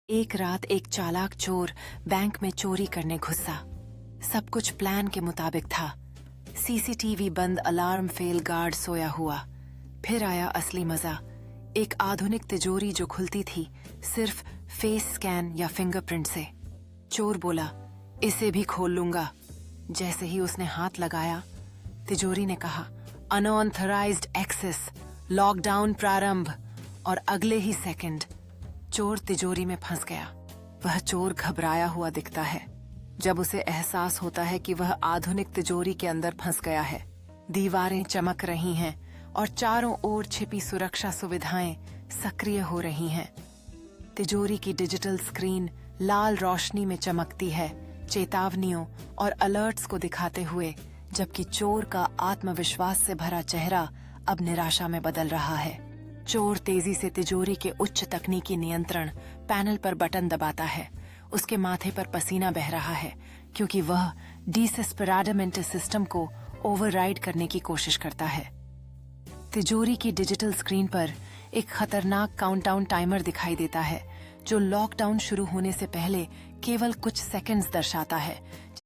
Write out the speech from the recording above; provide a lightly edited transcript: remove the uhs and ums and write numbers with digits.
एक रात एक चालाक चोर बैंक में चोरी करने घुसा। सब कुछ प्लान के मुताबिक था। सीसीटीवी बंद, अलार्म फेल, गार्ड सोया हुआ। फिर आया असली मजा। एक आधुनिक तिजोरी जो खुलती थी सिर्फ फेस स्कैन या फिंगरप्रिंट से। चोर बोला, इसे भी खोल लूंगा। जैसे ही उसने हाथ लगाया, तिजोरी ने कहा, अनऑथराइज्ड एक्सेस, लॉकडाउन प्रारंभ। और अगले ही सेकंड चोर तिजोरी में फंस गया। वह चोर घबराया हुआ दिखता है जब उसे एहसास होता है कि वह आधुनिक तिजोरी के अंदर फंस गया है। दीवारें चमक रही हैं और चारों ओर छिपी सुरक्षा सुविधाएं सक्रिय हो रही हैं। तिजोरी की डिजिटल स्क्रीन लाल रोशनी में चमकती है, चेतावनियों और अलर्ट्स को दिखाते हुए, जबकि चोर का आत्मविश्वास से भरा चेहरा अब निराशा में बदल रहा है। चोर तेजी से तिजोरी के उच्च तकनीकी नियंत्रण पैनल पर बटन दबाता है। उसके माथे पर पसीना बह रहा है क्योंकि वह डिसेस्पेराडमेंट सिस्टम को ओवरराइड करने की कोशिश करता है। तिजोरी की डिजिटल स्क्रीन पर एक खतरनाक काउंटडाउन टाइमर दिखाई देता है जो लॉकडाउन शुरू होने से पहले केवल कुछ सेकंड्स दर्शाता है।